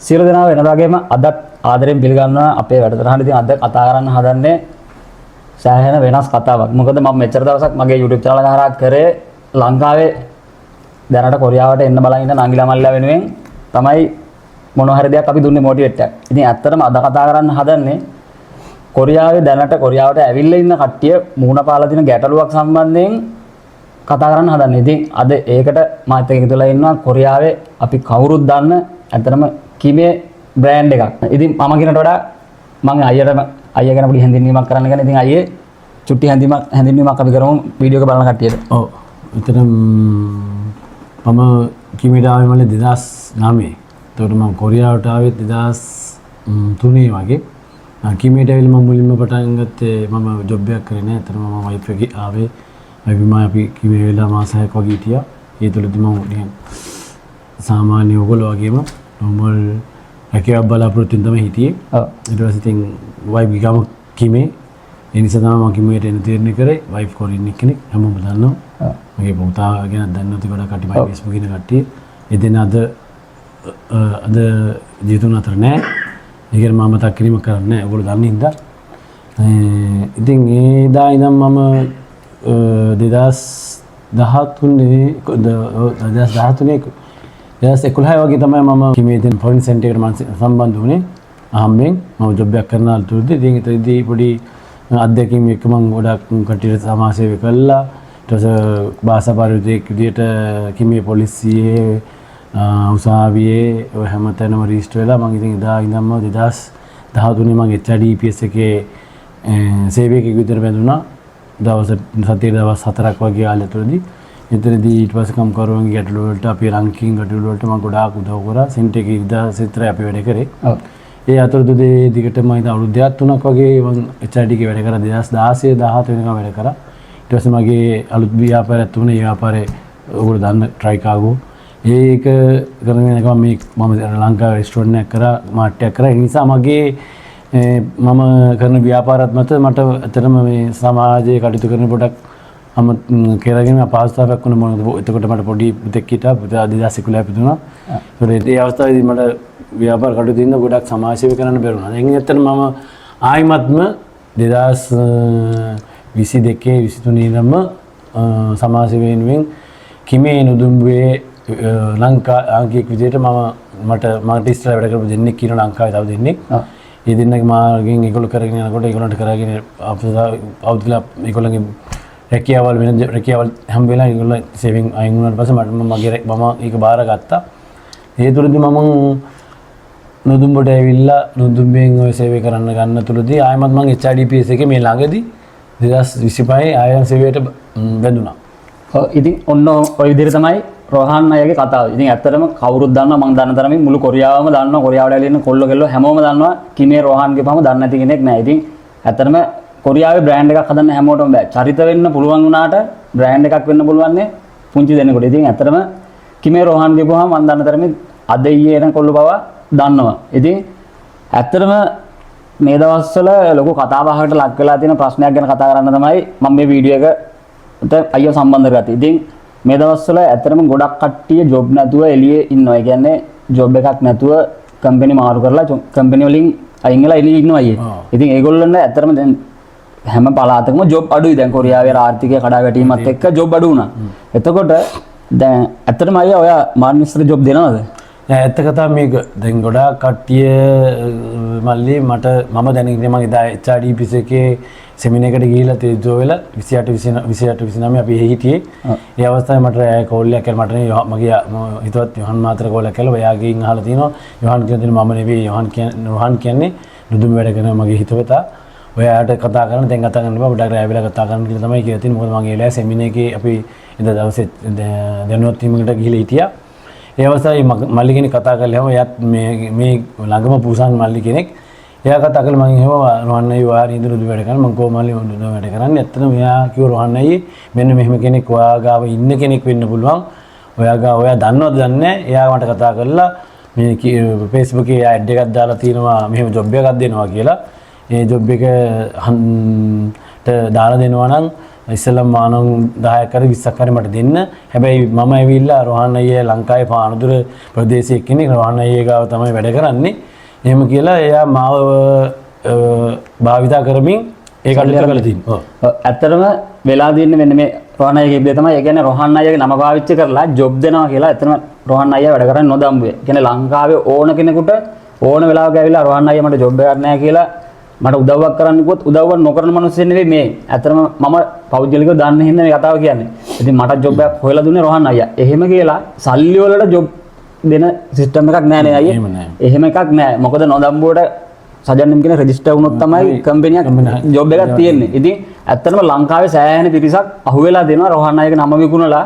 සියලු දෙනා වෙනදාගේම අදත් ආදරෙන් පිළිගන්නවා අපේ වැඩසටහන. ඉතින් අද කතා කරන්න හදන්නේ සෑහෙන වෙනස් කතාවක්. මොකද මම මෙච්චර දවසක් මගේ YouTube channel එක හරහා කරේ ලංකාවේ දැනට කොරියාවට එන්න බලන් ඉන්න නංගිලා මල්ලා වෙනුවෙන් තමයි මොනවා හරි දෙයක් අපි දුන්නේ මොටිවේට් එකක්. ඉතින් ඇත්තටම අද කතා කරන්න හදන්නේ කොරියාවේ දැනට කොරියාවට ඇවිල්ලා ඉන්න කට්ටිය මුහුණ පාලා තියෙන ගැටලුවක් සම්බන්ධයෙන් කතා කරන්න හදන්නේ. ඉතින් අද ඒකට මාත් එක්ක එකතුලා ඉන්නවා කොරියාවේ අපි කවුරුත් දන්න ඇත්තටම කිමේ බ්‍රෑන්ඩ් එකක්. ඉතින් මම කියනට වඩා මම අයියා ගැන පොඩි හැඳින්වීමක් කරන්න ගන්න. ඉතින් අයියේ චුට්ටි හැඳින්වීමක් අපි කරමු වීඩියෝ එක බලන කට්ටියට. ඔව්. එතන මම කිමේට ආවේ මල්ලේ 2009. ඒතකොට මම කොරියාවට ආවේ 2003 වගේ. කිමේට ඇවිල්ලා මම මුලින්ම පටන් ගත්තේ මම ජොබ් එකක් කරේ නෑ. එතන මම වයිෆ් එකේ ආවේ. අපි කිමේ වෙලා මාස 6ක් වගේ හිටියා. ඒ තුලදී මම නිකන් සාමාන්‍ය ඔයගොල්ලෝ වගේම normal රැකියාවක් බලාපොරොත්තු වෙන තමයි හිටියේ. ඔව්. ඊට පස්සේ ඉතින් වයිෆ් ගිගම කිමේ ඒ නිසා තමයි මම කිමේට එන තීරණය කරේ. වයිෆ් කොරියන් කෙනෙක් හැමෝම දන්නවා. ඔව්. මගේ පුතා ගැන දන්නේ නැති ගොඩක් කට්ටිය මගේ Facebook ඉන්න කට්ටිය. එදෙන අද ජීතුන් අතර නෑ. ඒකෙන් මම මතක් කිරීම කරන්නේ නෑ. ඔයගොල්ලෝ දන්නේ හින්දා. ඉතින් ඒ දා ඉඳන් මම 2011 වගේ තමයි මම කිමේතෙන් ෆොරින් සෙන්ටර් එකට මම සම්බන්ධ වුණේ. අහම්බෙන් මම ජොබ් එකක් කරන අතරතුරදී ඉතින් ඒතෙදී පොඩි අත්දැකීම් එක්ක මම ගොඩක් කට්ටියට සමාජ සේවය කළා. ඊට පස්සේ භාෂා පරිවිතයක් විදියට කිමේ පොලිසියේ උසාවියේ ඔය හැමතැනම රෙජිස්ටර් වෙලා මම ඉතින් එදා ඉඳන්ම 2013 මම HRDPS එකේ සේවයක විතර බැඳුණා. දවස් 4ක් වගේ ආලතුරදී එතනදී ඊට පස්සේ කම්කරුවන්ගේ ගැටලු වලට අපි රැන්කින් ගැටලු වලට මම ගොඩාක් උදව් කරා. සෙන්ටර් එකේ ඉඳලා සිත්‍රා අපි වැඩ කරේ. ඔව්. ඒ අතරතුරදී දිගටම ඉතින් අවුරුදු 3ක් වගේ මම HRD එකේ වැඩ කරා. 2016 17 වෙනකම් වැඩ කරා. ඊට පස්සේ මගේ අලුත් ව්‍යාපාරයක් තුනේ. ඒ ව්‍යාපාරේ ඔයගොල්ලෝ දන්න ට්‍රයිකාගෝ. ඒක කරගෙන යනකම් මම ලංකාවේ රෙස්ටොරන්ට් එකක් කරා, මාර්ට් එකක් කරා. ඒ නිසා මගේ මම කරන ව්‍යාපාරات මත මට ඇත්තටම මේ සමාජයේ කටයුතු කරන පොඩක් කරගෙන අපහසුතාවයක් වුණා මොනවද. එතකොට මට පොඩි පුතෙක් හිටා. පුතා 2011 ඉපදුණා. ඒත් ඒ අවස්ථාවේදී මට ව්‍යාපාර කටයුතු දින්න ගොඩක් සමාජ සේවය කරන්න බැරුණා. එයින් ඇත්තටම මම ආයිමත්ම 2022 23 ඉඳන්ම සමාජ සේවය වෙනුවෙන් කිමේ නුදුම්බුවේ ලංකාංකික විදිහට මට ඉස්සරහ වැඩ කරපු දෙන්නෙක් කියන ලංකාවේ තව දෙන්නෙක්. ඒ දෙන්නගේ මාර්ගෙන් ඒගොල්ලෝ කරගෙන යනකොට ඒගොල්ලන්ට කරගෙන අවුත්ලා ඒගොල්ලන්ගේ රැකියාවල් හැම වෙලාවෙම ඒගොල්ලෝ සේවිං අයින් වුණාට පස්සේ මම ඒක බාරගත්තා. ඒ තුරදී මම නොදුම්බට ඇවිල්ලා නොදුම්බෙන් ඔය සේවය කරන්න ගන්න තුරදී ආයෙමත් මම HRDPS එකේ මේ ළඟදී 2025 ආයතන සේවයට බැඳුණා. ඔව්. ඉතින් ඔන්න ඔය විදිහට තමයි රෝහන් අයගේ කතාව. ඉතින් ඇත්තටම කවුරුත් දන්නවා මම දන්න තරමින් මුළු කොරියාවම දන්නවා. කොරියාවට ඇවිල්ලා ඉන්න කොල්ලෝ කෙල්ලෝ හැමෝම දන්නවා කිමේ රෝහන් කියපුවම දන්නේ නැති කෙනෙක් නැහැ. ඉතින් ඇත්තටම කොරියාවේ බ්‍රෑන්ඩ් එකක් හදන්න හැමෝටම බෑ. චරිත වෙන්න පුළුවන් වුණාට බ්‍රෑන්ඩ් එකක් වෙන්න පුළුවන් නේ පුංචි දෙන්නෙකුට. ඉතින් ඇත්තටම කිමේ රෝහන් කියපුවම මම දන්න තරමින් අද ඊයේ එන කොල්ලෝ බව දන්නවා. ඉතින් ඇත්තටම මේ දවස්වල ලොකු කතාබහකට ලක් වෙලා තියෙන ප්‍රශ්නයක් ගැන කතා කරන්න තමයි මම මේ වීඩියෝ එකට අයියෝ සම්බන්ධ කරගත්තේ. ඉතින් මේ දවස්වල ඇත්තටම ගොඩක් කට්ටිය ජොබ් නැතුව එළියේ ඉන්නවා. ඒ කියන්නේ ජොබ් එකක් නැතුව කම්පැනි මාරු කරලා කම්පැනි වලින් අයින් වෙලා එළියේ ඉන්නවා අයියේ. ඉතින් ඒගොල්ලන්ට ඇත්තටම දැන් හැම පළාතකම ජොබ් අඩුයි. දැන් කොරියාවේ ආර්ථිකය කඩා වැටීමත් එක්ක ජොබ් අඩු වුණා. එතකොට දැන් ඇත්තටම අයියා ඔයා මාර්නිස්තර ජොබ් දෙනවද? ඇත්ත කතාව මේක දැන් ගොඩාක් කට්ටිය මල්ලි මම දැනගෙන මම එදා HRDPS එකේ සෙමිනාර් එකට ගිහිල්ලා තේජෝ වෙලා 28 29 අපි හිටියේ. ඒ අවස්ථාවේ මට කෝල් එකක් මට මගේ හිතවත් යොහන් මාතර කෝල් එකක් කළා. ඔයාගෙන් අහලා තිනවා යොහන් කියන මම නෙවෙයි යොහන් කියන්නේ නුදුම වැඩ කරන මගේ හිතවතා. ඔයාට කතා කරන්න දැන් කතා කරන්න බෑ. පොඩ්ඩක් රැවිලා කතා කරන්න කියලා තමයි කියලා තියෙන්නේ. මොකද මම ඒ වෙලාවේ සෙමිනාර් එකේ අපි එදා දවසේ දැනුවත් වීමකට ගිහිල්ලා හිටියා. ඒ අවස්ථාවේ මල්ලි කෙනෙක් කතා කරලා එයාත් මේ ළඟම පුසන් මල්ලි කෙනෙක්. එයා කතා කළා මම එහෙම රෝහන් අයියා ඔයා ඉඳලා වැඩ කරන්නේ. මම කොහොමද වැඩ කරන්නේ? ඇත්තටම එයා කිව්වා රෝහන් අයියේ මෙන්න මෙහෙම කෙනෙක් ඔයා ගාව ඉන්න කෙනෙක් වෙන්න පුළුවන්. ඔයා දන්නවද දන්නේ නැහැ. එයා මට කතා කරලා මේ Facebook එකේ ඇඩ් එකක් දාලා තියෙනවා මෙහෙම ජොබ් එකක් දෙනවා කියලා. ඒ ජොබ් එකට දාලා දෙනවා නම් ඉස්සෙල්ලා මානං 10ක් හරි 20ක් හරි මට දෙන්න. හැබැයි මම ඇවිල්ලා රෝහන් අයියා ලංකාවේ පානදුර ප්‍රදේශයේ කෙනෙක් රෝහන් අයියා ගාව තමයි වැඩ කරන්නේ. එහෙම කියලා එයා මාව භාවිතා කරමින් ඒ කටයුතු කරලා තියෙනවා. ඇත්තටම වෙලා දින්නේ මෙන්න මේ රෝහන් අයියාගේ ඉබ්බේ තමයි. ඒ කියන්නේ රෝහන් අයියාගේ නම පාවිච්චි කරලා ජොබ් දෙනවා කියලා ඇත්තටම රෝහන් අයියා වැඩ කරන්නේ නොදම්බුවේ. ඒ කියන්නේ ලංකාවේ ඕන කෙනෙකුට ඕන වෙලාවක ඇවිල්ලා රෝහන් අයියා මට ජොබ් එකක් නැහැ කියලා මට උදව්වක් කරන්න කිව්වොත් උදව්වක් නොකරන මිනිස්සු නෙවෙයි මේ. ඇත්තටම මම පෞද්ගලිකව දන්න හින්දා මේ කතාව කියන්නේ. ඉතින් මට ජොබ් එකක් හොයලා දුන්නේ රෝහන් අයියා. එහෙම කියලා සල්ලි වලට ජොබ් දෙන සිස්ටම් එකක් නැහැ නේ අයියා. එහෙම එකක් නැහැ. මොකද නොදම්බුවට සජන්නම් කියන රෙජිස්ටර් වුණොත් තමයි කම්පැනියක් ජොබ් එකක් තියෙන්නේ. ඉතින් ඇත්තටම ලංකාවේ සෑහෙන පිරිසක් අහුවෙලා දෙනවා රෝහන් අයියාගේ නම විකුණලා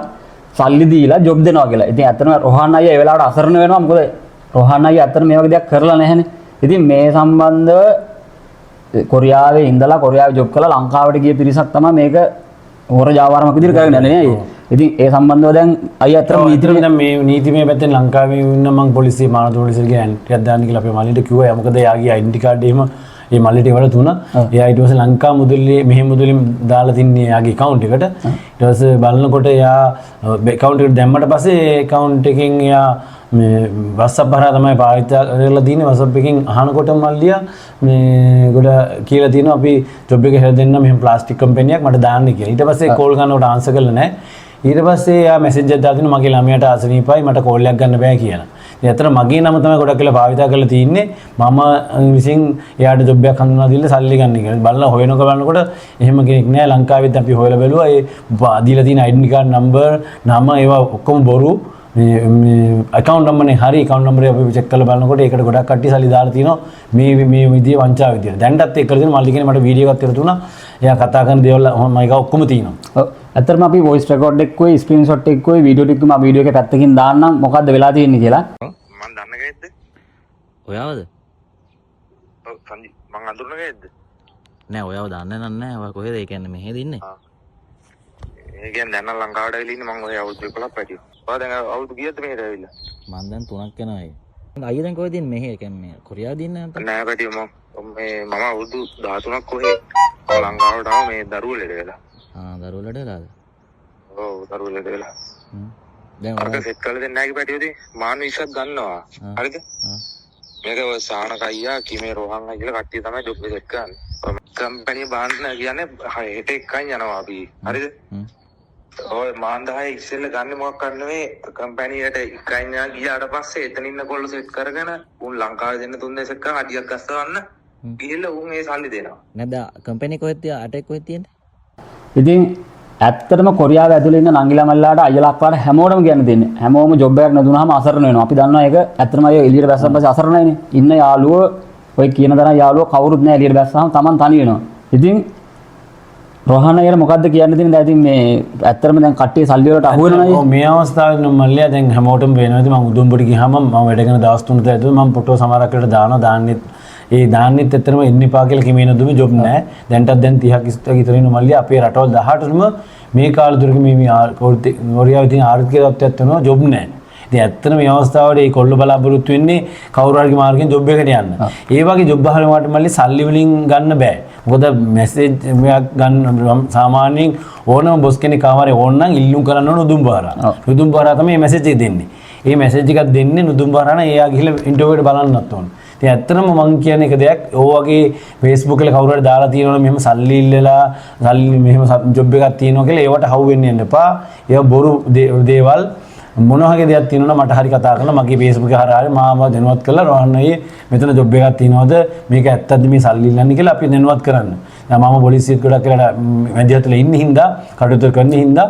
සල්ලි දීලා ජොබ් දෙනවා කියලා. ඉතින් ඇත්තටම රෝහන් අයියා ඒ වෙලාවට අසරණ වෙනවා. මොකද රෝහන් අයියා ඇත්තටම මේ වගේ දෙයක් කරලා නැහැනේ. ඉතින් මේ සම්බන්ධව කොරියාවේ ඉඳලා කොරියාවේ ජොබ් කරලා ලංකාවට ගිය පිරිසක් තමයි මේක හොර ජාවාරමක් විදිහට කරගෙන යන්නේ නේ. ඉතින් ඒ සම්බන්ධව දැන් අයියා අතර නීතිමය දැන් මේ නීතිමය පැත්තෙන් ලංකාවේ ඉන්න මම පොලිසිය මානව පොලිසියට ගියා ටිකක් දාන්න කියලා අපේ මල්ලිට කිව්වා. මොකද එයාගේ ID කාඩ් එහෙම ඒ මල්ලිට වල තුන. එයා ඊට පස්සේ ලංකා මුදලේ මෙහි මුදලින් දාලා තින්නේ එයාගේ account එකට. ඊට පස්සේ බලනකොට එයා account එකට දැම්මට පස්සේ ඒ account එකෙන් එයා මේ WhatsApp හරහා තමයි භාවිත කරලා තියෙන්නේ. WhatsApp එකෙන් අහනකොට මල්ලියා මේ ගොඩ කියලා තියෙනවා අපි ජොබ් එක හැර දෙන්න මෙහෙම ප්ලාස්ටික් කම්පැනියක් මට දාන්න කියලා. ඊට පස්සේ කෝල් කරනකොට ආන්සර් කළා නැහැ. ඊට පස්සේ එයා මැසේජ් එකක් දාලා මගේ ළමයාට අසනීපයි මට කෝල් එකක් ගන්න බෑ කියලා. ඉතින් අතන මගේ නම තමයි ගොඩක් කියලා භාවිතා කරලා තියෙන්නේ. මම විසින් එයාට ජොබ් එකක් හඳුනා දීලා සල්ලි ගන්න කියලා. බලලා හොයනකොට එහෙම කෙනෙක් නෑ ලංකාවෙත් අපි හොයලා බැලුවා. ඒ දීලා තියෙන ID කාඩ් නම්බර් නම ඒවා ඔක්කොම බොරු. මේ account number නේ හරි account number එක අපි check කරලා බලනකොට ඒකට ගොඩක් කට්ටිය සල්ලි දාලා තිනවා මේ විදිහේ වංචාව විදියට. දැන්ටත් ඒක කරගෙන මල්ලි කියන්නේ මට වීඩියෝ එකක් තියලා තුනා. එයා කතා කරන දේවල් මම ඒක ඔක්කොම තියෙනවා. ඔව්. ඇත්තටම අපි voice record එකකුයි screenshot එකකුයි වීඩියෝ ටිකකුම අපි වීඩියෝ එකේ පැත්තකින් දාන්නම් මොකද්ද වෙලා තියෙන්නේ කියලා. මම දන්න කෙනෙක්ද? ඔයාවද? ඔව් සංජි මං අඳුරන කෙනෙක්ද? නෑ ඔයාව දන්නේ නැහැ. ඔයා කොහෙද? ඒ කියන්නේ මෙහෙද ඉන්නේ? ඒ කියන්නේ දැන් නම් ලංකාවට ඇවිල්ලා ඉන්නේ මං ඔය අවුරුදු 11ක් පැටියෝ. ඔයා දැන් අවුරුදු කීයද මෙහෙට ඇවිල්ලා? මං දැන් 3ක් යනවා ඒ. අයියා දැන් කොහෙද ඉන්නේ? මෙහෙ කියන්නේ මේ කොරියාවද ඉන්නේ නැත්නම්? නෑ පැටියෝ මම අවුරුදු 13ක් කොහේ ලංකාවට ආව මේ දරුවෝ ලෙඩ වෙලා. දරුවෝ ලෙඩ වෙලාද? ඔව් දරුවෝ ලෙඩ වෙලා. දැන් අරක සෙට් කරලා දෙන්න නැගි පැටියෝ ඉතින් මාන විශ්වත් ගන්නවා. හරිද? මේක ඔය සානක අයියා කිමේ රෝහන් අයියා කියලා කට්ටිය තමයි ජොබ් එක සෙට් කරන්නේ. කම්පැනි බාන්න කියන්නේ හෙට එකයි යනවා අපි. හරිද? ඔය මාන් 10 ඉස්සෙල්ලා ගන්න මොකක් කරන්න නෙවෙයි කම්පැනියට එකයි යා ගියාට පස්සේ එතන ඉන්න කොල්ල සෙට් කරගෙන උන් ලංකාවේ දෙන්න 3 දෙනෙක් කරන් අඩියක් ගස්සවන්න ගිහිල්ලා උන් ඒ සල්ලි දෙනවා. නැද්ද කම්පැනි කොහෙද අටෙක් කොහෙද තියෙන්නේ? ඉතින් ඇත්තටම කොරියාව ඇතුළේ ඉන්න නංගිලා මල්ලාට අයියලා අක්කාට හැමෝටම කියන්න දෙන්නේ. හැමෝම ජොබ් එකක් නැතුනහම අසරණ වෙනවා. අපි දන්නවා ඒක ඇත්තටම අය එළියට බැස්සන් පස්සේ අසරණ නැයිනේ. ඉන්න යාළුවෝ ඔය කියන තරම් යාළුවෝ කවුරුත් නැහැ එළියට බැස්සාම Taman තනි වෙනවා. ඉතින් රෝහන් අයියට මොකද්ද කියන්න දෙන්නේ? දැන් ඉතින් මේ ඇත්තටම දැන් කට්ටිය සල්ලි වලට අහු වෙනවා නේ. මේ අවස්ථාවේ නම් මල්ලියා දැන් හැමෝටම වෙනවා. ඉතින් මම උදුම්බට ගියාම මම වැඩ කරන දවස් 3 ඇතුළත මම ෆොටෝ සමහරක් වලට දානවා. දාන්නෙත් ඒ දාන්නෙත් ඇත්තටම එන්න එපා කියලා කිමේන දුමේ ජොබ් නැහැ. දැන්ටත් දැන් 30ක් ඉස්තක විතර ඉන්න මල්ලියා අපේ රටවල් 18ටම මේ කාල දුරක මේ කොරියාවේ තියෙන ආර්ථික තත්ත්වයක් වෙනවා ජොබ් නැහැ. ඉතින් ඇත්තටම මේ අවස්ථාවේ මේ කොල්ල බලාපොරොත්තු වෙන්නේ කවුරු හරි මාර්ගෙන් ජොබ් එකට යන්න. ඒ වගේ ජොබ් අහලා වට මල්ලි සල්ලි වලින් ගන්න බෑ. මොකද මැසේජ් එකක් ගන්න සාමාන්‍යයෙන් ඕනම බොස් කෙනෙක් ආවරේ ඕනනම් ඉල්ලුම් කරන්න ඕන උදුම්බාරා. උදුම්බාරා තමයි මේ මැසේජ් එක දෙන්නේ. මේ මැසේජ් එකක් දෙන්නේ උදුම්බාරා නම් එයා ගිහලා ඉන්ටර්විව් එකට බලන්නත් ඕන. ඉතින් ඇත්තටම මම කියන එක දෙයක් ඕ වගේ Facebook එකේ කවුරු හරි දාලා තියෙනවනේ මෙහෙම සල්ලි ඉල්ලලා සල්ලි මෙහෙම ජොබ් එකක් තියෙනවා කියලා ඒවට හවු වෙන්න යන්න එපා. ඒවා බොරු දේවල් මොනවා වගේ දෙයක් තියෙනවා මට හරි කතා කරලා මගේ Facebook එක හරහා මාව දැනුවත් කරලා රෝහන් අයියේ මෙතන ජොබ් එකක් තියෙනවද මේක ඇත්තද මේ සල්ලි ඉල්ලන්නේ කියලා අපි දැනුවත් කරන්න. දැන් මම පොලිසියට ගොඩක් කියලා මැදිහත්ලා ඉන්න හින්දා කටයුතු කරන හින්දා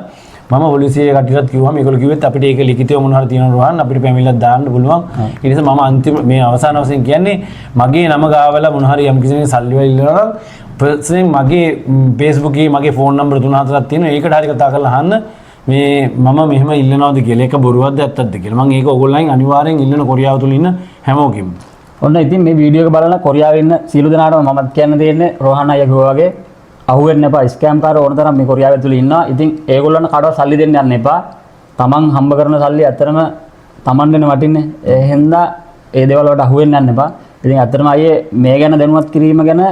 මම පොලිසියේ කටයුතුත් කිව්වම ඒගොල්ලෝ කිව්වෙත් අපිට ඒක ලිඛිතව මොනවා හරි තියෙනවා රෝහන් අපිට පැමිණිල්ලක් දාන්න පුළුවන්. ඒ නිසා මම අන්තිම මේ අවසාන වශයෙන් කියන්නේ මගේ නම ගාවලා මොනවා හරි යම් කිසි සල්ලි වල ඉල්ලනවා නම් පර්සනලි මගේ Facebook එකේ මගේ ෆෝන් නම්බර 3-4ක් තියෙනවා. ඒකට හරි කතා කරලා අහන්න මේ මම මෙහෙම ඉල්ලනවාද කියලා. ඒක බොරුවක්ද ඇත්තක්ද කියලා. මම ඒක ඕගොල්ලන්ගෙන් අනිවාර්යෙන් ඉල්ලන කොරියාව තුල ඉන්න හැමෝගෙම. ඔන්න ඉතින් මේ වීඩියෝ එක බලලා කොරියාවේ ඉන්න සියලු දෙනාටම මමත් කියන්න දෙන්නේ රෝහන් අයියා කිව්වා වගේ අහුවෙන්න එපා. ස්කෑම් කාරෝ ඕන තරම් මේ කොරියාව ඇතුළේ ඉන්නවා. ඉතින් ඒගොල්ලන්ට කාටවත් සල්ලි දෙන්න යන්න එපා. Taman හම්බ කරන සල්ලි ඇත්තටම Taman දෙන්න වටින්නේ. ඒ හින්දා ඒ දේවල් වලට අහුවෙන්න යන්න එපා. ඉතින් ඇත්තටම අයියේ මේ ගැන දැනුවත් කිරීම ගැන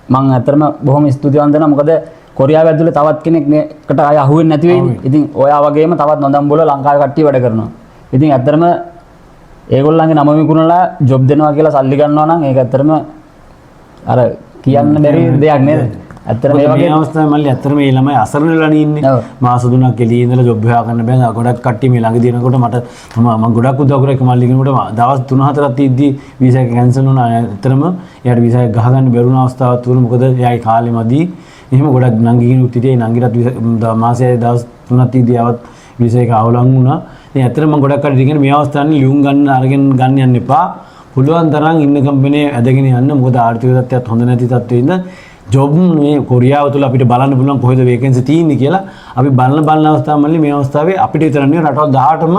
මම ඇත්තටම බොහොම ස්තුතිවන්ත වෙනවා. මොකද කොරියාව ඇතුලේ තවත් කෙනෙක් මේකට ආය අහුවෙන්නේ නැති වෙයිනේ. ඉතින් ඔයා වගේම තවත් නොදම්බුල ලංකාවේ කට්ටිය වැඩ කරනවා. ඉතින් ඇත්තටම ඒගොල්ලන්ගේ නම විකුණලා ජොබ් දෙනවා කියලා සල්ලි ගන්නවා නම් ඒක ඇත්තටම අර කියන්න බැරි දෙයක් නේද? ඇත්තටම මේ වගේ අවස්ථාවේ මල්ලි ඇත්තටම මේ ළමයි අසරණ වෙලානේ ඉන්නේ. මාස 3ක් එළියේ ඉඳලා ජොබ් එකක් ගන්න බෑ. ගොඩක් කට්ටිය මේ ළඟදී එනකොට මට මම ගොඩක් උදව් කරා එක මල්ලි කෙනෙකුට දවස් 3-4ක් තියද්දි වීසා එක කැන්සල් වුණා. ඇත්තටම එයාට වීසා එක ගහගන්න බැරි වුණ අවස්ථාවක් තිබුණා. මොකද එයාගේ කාලෙ මදි. එහෙම ගොඩක් නංගි කෙනෙකුත් හිටියේ. නංගිටත් මාසයේ දවස් 3ක් තියද්දි ආවත් වීසා එක අවලං වුණා. ඉතින් ඇත්තටම මම ගොඩක් කට්ටිය කියන මේ අවස්ථාවේ ලියුම් ගන්න අරගෙන ගන්න යන්න එපා. පුළුවන් තරම් ඉන්න කම්පැනි ඇදගෙන යන්න. මොකද ආර්ථික තත්ත්වයක් හොඳ නැති තත්ත්වෙ ඉඳන් ජොබ් මේ කොරියාව තුළ අපිට බලන්න පුළුවන් කොහෙද වේකන්සි තියෙන්නේ කියලා අපි බලන අවස්ථාවවල මේ අවස්ථාවේ අපිට විතර නෙවෙයි රටවල් 18ම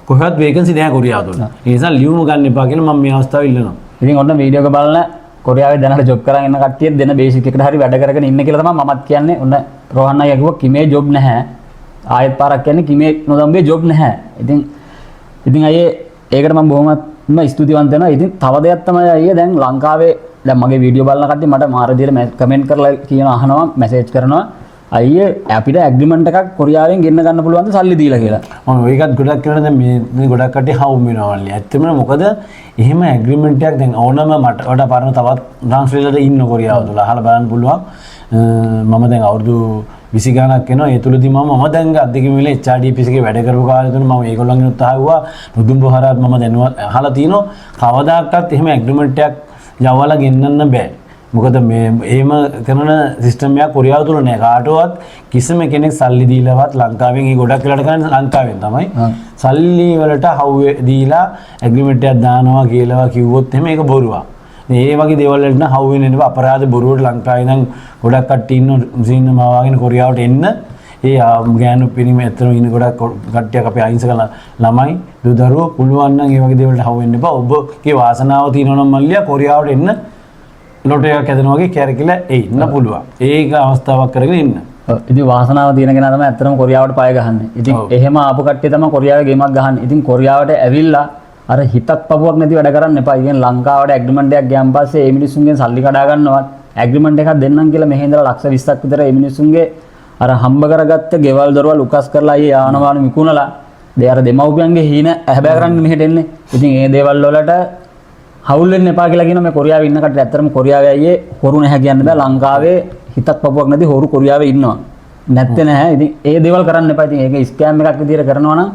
කොහෙවත් වේකන්සි නැහැ කොරියාව තුළ. ඒ නිසා ලියුම ගන්න එපා කියලා මම මේ අවස්ථාවේ ඉල්ලනවා. ඉතින් ඔන්න වීඩියෝ එක බලන කොරියාවේ දැනට ජොබ් කරන් ඉන්න කට්ටිය දෙන බේසික් එකට හරි වැඩ කරගෙන ඉන්න කියලා තමයි මමත් කියන්නේ. ඔන්න රෝහන් අයියා කිව්වා කිමේ ජොබ් නැහැ. ආයෙත් පාරක් කියන්නේ කිමේ නොදම්බේ ජොබ් නැහැ. ඉතින් අයියේ ඒකට මම බොහොමත්ම ස්තුතිවන්ත වෙනවා. ඉතින් තව දෙයක් තමයි අයියේ දැන් ලංකාවේ දැන් මගේ වීඩියෝ බලන කට්ටිය මට මාර විදියට කමෙන්ට් කරලා කියන අහනවා මැසේජ් කරනවා අයියේ අපිට ඇග්‍රීමන්ට් එකක් කොරියාවෙන් ගෙන්න ගන්න පුළුවන්ද සල්ලි දීලා කියලා. ඔන්න ඔයකත් ගොඩක් කරන දැන් මේ ගොඩක් කට්ටිය හවුම් වෙනවා වල්ලි. ඇත්තම මොකද එහෙම ඇග්‍රීමන්ට් එකක් දැන් ඕනම මට වඩා පරණ තවත් ට්‍රාන්ස්ලේටර්ලා ඉන්න කොරියාව තුල අහලා බලන්න පුළුවන්. මම දැන් අවුරුදු 20 ගණනක් වෙනවා. ඒ තුලදී මම දැන් අධ්‍යක්ෂක වෙලේ HRDPC එකේ වැඩ කරපු කාලේ තුන මම ඒගොල්ලන්ගෙන් උත්සාහ කරුවා. මුදුන් බොහරත් මම දැනුවත් අහලා තිනවා. කවදාකවත් එහෙම ඇග්‍රීමන්ට් එකක් යවලා ගෙන්නන්න බෑ. මොකද මේ එහෙම කරන සිස්ටම් එකක් කොරියාව තුල නෑ. කාටවත් කිසිම කෙනෙක් සල්ලි දීලාවත් ලංකාවෙන් ඒ ගොඩක් වෙලාට කරන්නේ ලංකාවෙන් තමයි. සල්ලි වලට හවු දීලා ඇග්‍රීමන්ට් එකක් දානවා කියලා කිව්වොත් එහෙම ඒක බොරුවක්. මේ වගේ දේවල් වලට නම් හවු වෙන්නේ නෙවෙයි අපරාධ බොරුවට ලංකාවේ නම් ගොඩක් කට්ටිය ඉන්න මුස්ලිම් මාවාගෙන කොරියාවට එන්න ඒ ගෑනු පිරිමි ඇත්තම ඉන්න ගොඩක් කට්ටියක් අපේ අහිංසක ළමයි දුදරුවෝ පුළුවන් නම් ඒ වගේ දේවල්ට හවු වෙන්න එපා. ඔබගේ වාසනාව තියෙනවා නම් මල්ලියා කොරියාවට එන්න ලොට් එකක් ඇදෙනවා වගේ කැරකිලා එන්න පුළුවන්. ඒක අවස්ථාවක් කරගෙන ඉන්න. ඉතින් වාසනාව තියෙන කෙනා තමයි ඇත්තටම කොරියාවට පය ගහන්නේ. ඉතින් එහෙම ආපු කට්ටිය තමයි කොරියාවේ ගේමක් ගහන්නේ. ඉතින් කොරියාවට ඇවිල්ලා අර හිතක් පපුවක් නැති වැඩ කරන්න එපා. ඉතින් ලංකාවට ඇග්‍රීමන්ට් එකක් ගියන් පස්සේ මේ මිනිස්සුන්ගෙන් සල්ලි කඩා ගන්නවත් ඇග්‍රීමන්ට් එකක් දෙන්නම් කියලා මෙහි ඉඳලා ලක්ෂ 20ක් විතර මේ මිනිස්සුන්ගේ අර හම්බ කරගත්ත ගෙවල් දොරවල් උකස් කරලා අයියේ යානවාන විකුණලා අර දෙමව්පියන්ගේ හීන හැබෑ කරන්න මෙහෙට එන්නේ. ඉතින් මේ දේවල් වලට හවුල් වෙන්න එපා කියලා කියන මේ කොරියාවේ ඉන්න කට්ටිය ඇත්තටම කොරියාවේ අයියේ හොරු නැහැ කියන්න බෑ. ලංකාවේ හිතක් පපුවක් නැති හොරු කොරියාවේ ඉන්නවා. නැත්තේ නැහැ. ඉතින් ඒ දේවල් කරන්න එපා. ඉතින් ඒක ස්කෑම් එකක් විදියට කරනවා නම්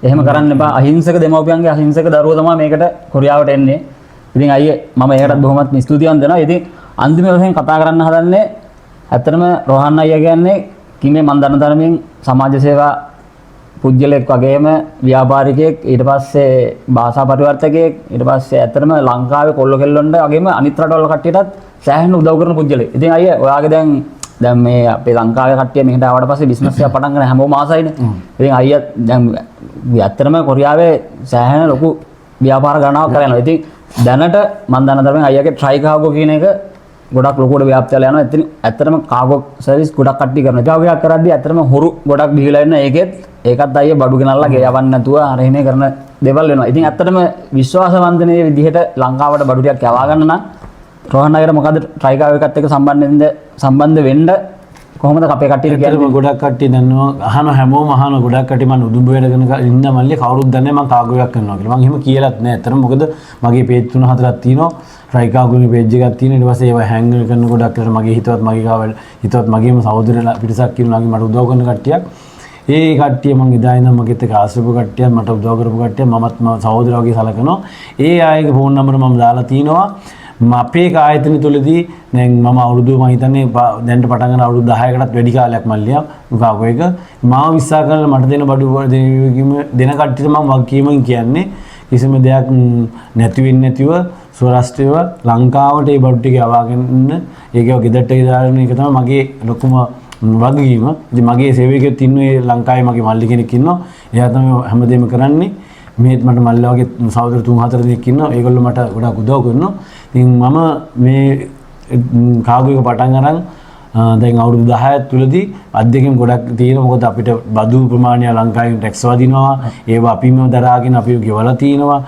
එහෙම කරන්න එපා. අහිංසක දෙමව්පියන්ගේ අහිංසක දරුවෝ තමයි මේකට කොරියාවට එන්නේ. ඉතින් අයියේ මම ඒකටත් බොහොමත් ස්තුතිවන්ත වෙනවා. ඉතින් අන්තිම වශයෙන් කතා කරන්න හදන්නේ ඇත්තටම රෝහන් අයියා කියන්නේ කිමේ මන් දන්න තරමින් සමාජ සේවා පුජ්‍යලෙක් වගේම ව්‍යාපාරිකයෙක් ඊට පස්සේ භාෂා පරිවර්තකයෙක් ඊට පස්සේ ඇත්තටම ලංකාවේ කොල්ල කෙල්ලොන්ට වගේම අනිත් රටවල කට්ටියටත් සෑහෙන උදව් කරන පුජ්‍යලෙක්. ඉතින් අයියා ඔයාගේ දැන් මේ අපේ ලංකාවේ කට්ටිය මෙහෙට ආවට පස්සේ බිස්නස් එක පටන් ගන්න හැමෝම ආසයිනේ. ඉතින් අයියා දැන් ඇත්තටම කොරියාවේ සෑහෙන ලොකු ව්‍යාපාර ගණනාවක් කරනවා. ඉතින් දැනට මන් දන්න තරමින් අයියාගේ ට්‍රයි කාගෝ කියන එක ගොඩක් ලොකුවට ව්‍යාප්තිය යනවා. එතන ඇත්තටම කාගෝ සර්විස් ගොඩක් කට්ටිය කරනවා. ඒක කරද්දී ඇත්තටම හොරු ගොඩක් බිහිලා ඉන්න ඒකත් අයියේ බඩු ගෙනල්ලා ගෙයවන්න නැතුව අර එහෙම කරන දේවල් වෙනවා. ඉතින් ඇත්තටම විශ්වාසවන්තනේ විදිහට ලංකාවට බඩු ටිකක් යවා ගන්න නම් රෝහන් අයියට මොකද ට්‍රයි කාගෝ එකත් එක්ක සම්බන්ධ වෙන්න කොහොමද අපේ කට්ටියට කියන්නේ? ගොඩක් කට්ටිය දන්නවා අහන හැමෝම අහන ගොඩක් කට්ටිය මම උදුඹ වෙනගෙන ඉන්න මල්ලේ කවුරුත් දන්නේ මම කාගෝ එකක් කරනවා කියලා. මම එහෙම කියලාත් නෑ. ඇත්තටම මොකද මගේ පේජ් 3-4ක් තියෙනවා. රයිකාගුගේ පේජ් එකක් තියෙනවා. ඊට පස්සේ ඒවා හැන්ගල් කරන ගොඩක් කරලා මගේ හිතවත් මගේ කාවල් හිතවත් මගේම සහෝදරලා පිටසක් කියනවා මට උදව් කරන කට්ටියක්. ඒ කට්ටිය මං ඉදා ඉඳන් මගෙත් එක්ක ආශ්‍රයපු කට්ටිය මට උදව් කරපු කට්ටිය මමත් සහෝදරයෝ වගේ සලකනවා. ඒ අයගේ ෆෝන් නම්බර මම දාලා තිනවා. අපේ ආයතන තුලදී දැන් මම අවුරුදු මම හිතන්නේ දැන්ට පටන් ගන්න අවුරුදු 10කටත් වැඩි කාලයක් මල්ලියා කාගෝ එක මාව විශ්වාස කරලා මට දෙන බඩු දෙන කට්ටියට මම වගකීමෙන් කියන්නේ කිසිම දෙයක් නැති වෙන්නේ නැතිව ස්වරාෂ්ට්‍රීයව ලංකාවට මේ බඩු ටික යවාගෙන ඉන්න ඒකව ගෙදරට දාන එක තමයි මගේ ලොකුම වගකීම. ඉතින් මගේ සේවකයෙක් ඉන්නේ ලංකාවේ මගේ මල්ලි කෙනෙක් ඉන්නවා. එයා තමයි හැමදේම කරන්නේ. මේත් මට මල්ලා වගේ සහෝදර 3-4 දෙනෙක් ඉන්නවා. ඒගොල්ලෝ මට ගොඩක් උදව් කරනවා. ඉතින් මම මේ කාගෝ එක පටන් අරන් දැන් අවුරුදු 10 තුලදී අධ්‍යක්ෂකම් ගොඩක් තියෙනවා. මොකද අපිට බදු ප්‍රමාණය ලංකාවෙන් ටැක්ස් වදිනවා. ඒවා අපිම දරාගෙන අපි ගෙවලා තිනවා.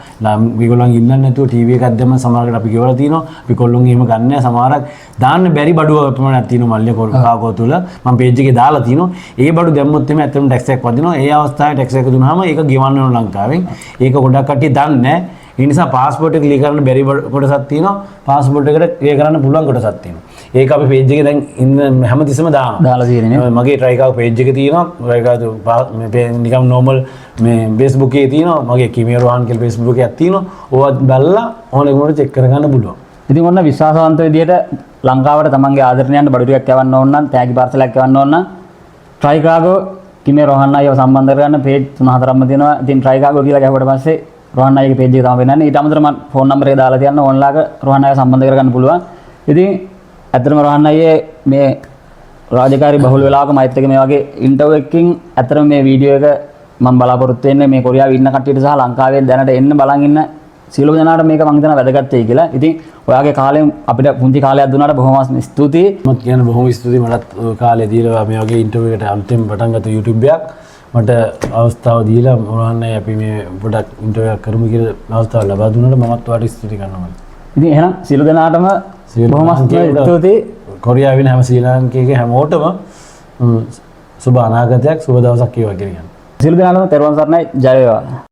මේගොල්ලන් ඉන්නන්නේ නැතුව ටීවී එකක් දැම්ම සමහරකට අපි ගෙවලා තිනවා. අපි කොල්ලොන් එහෙම ගන්න නැහැ. සමහරක් දාන්න බැරි බඩුව ප්‍රමාණයක් තියෙනවා මල්ලේ කාකෝ තුල. මම පේජ් එකේ දාලා තිනවා. ඒ බඩු දැම්මොත් එimhe ඇත්තටම ටැක්ස් එකක් වදිනවා. ඒ අවස්ථාවේ ටැක්ස් එක දුන්නාම ඒක ගෙවන්න වෙනවා ලංකාවෙන්. ඒක ගොඩක් කට්ටිය දන්නේ නැහැ. ඒ නිසා පාස්පෝර්ට් එක ක්ලියර් කරන්න බැරි කොටසක් තියෙනවා. පාස්පෝර්ට් එකට ක්ලියර් කරන්න පුළුවන් කොටසක් තියෙනවා. ඒක අපි පේජ් එකේ දැන් ඉන්න හැමතිස්සෙම දාලා තියෙන්නේ. මගේ ට්‍රයිකාව පේජ් එකේ තියෙනවා. ට්‍රයිකාව මේ නිකම් නෝමල් මේ Facebook එකේ තියෙනවා. මගේ කිමිය රෝහන් කියලා Facebook එකක් තියෙනවා. ඕවත් බලලා ඕනෙ කෙනෙකුට චෙක් කරගන්න පුළුවන්. ඉතින් ඔන්න විශ්වාසවන්ත විදියට ලංකාවට තමන්ගේ ආදරණීයන්ට බඩු ටිකක් යවන්න ඕන නම් තෑගි පාර්සලයක් යවන්න ඕන නම් ට්‍රයිකාගෝ කිමිය රෝහන් අයව සම්බන්ධ කරගන්න පේජ් 3-4ක්ම තියෙනවා. ඉතින් ට්‍රයිකාගෝ කියලා ගැහුවට පස්සේ රෝහන් අයගේ පේජ් එක තමයි වෙනන්නේ. ඊට අමතරව මම ෆෝන් නම්බර් එක දාලා තියන්න ඕන්ලාක රෝහන් අයව සම්බන්ධ කරගන්න පුළුවන්. ඉතින් ඇත්තටම රෝහන් අයියේ මේ රාජකාරී බහුල වෙලාවක මයිත් එක මේ වගේ ඉන්ටර්වයුව එකකින් ඇත්තටම මේ වීඩියෝ එක මම බලාපොරොත්තු වෙන්නේ මේ කොරියාවේ ඉන්න කට්ටියට සහ ලංකාවේ දැනට එන්න බලන් ඉන්න සියලුම දෙනාට මේක මම හිතනවා වැදගත් වෙයි කියලා. ඉතින් ඔයාගේ කාලෙන් අපිට පුංචි කාලයක් දුන්නාට බොහොම ස්තුතියි. මම කියන බොහොම ස්තුතියි මටත් කාලේ දීලා මේ වගේ ඉන්ටර්විව් එකට අලුතෙන් පටන් ගත්ත YouTube එකක් මට අවස්ථාව දීලා මොනවන්නේ අපි මේ පොඩක් ඉන්ටර්විව් එකක් කරමු කියලා අවස්ථාව ලබා දුන්නාට මමත් ඔයාලට ස්තුති කරනවා. ඉතින් එහෙනම් සියලු දෙනාටම බොහොම ස්තුතියි. කොරියාවේ ඉන්න හැම ශ්‍රී ලාංකිකයෙක් හැමෝටම සුබ අනාගතයක් සුබ දවසක් වේවා කියලා. සියලු දෙනාටම තෙරුවන් සරණයි. ජය වේවා.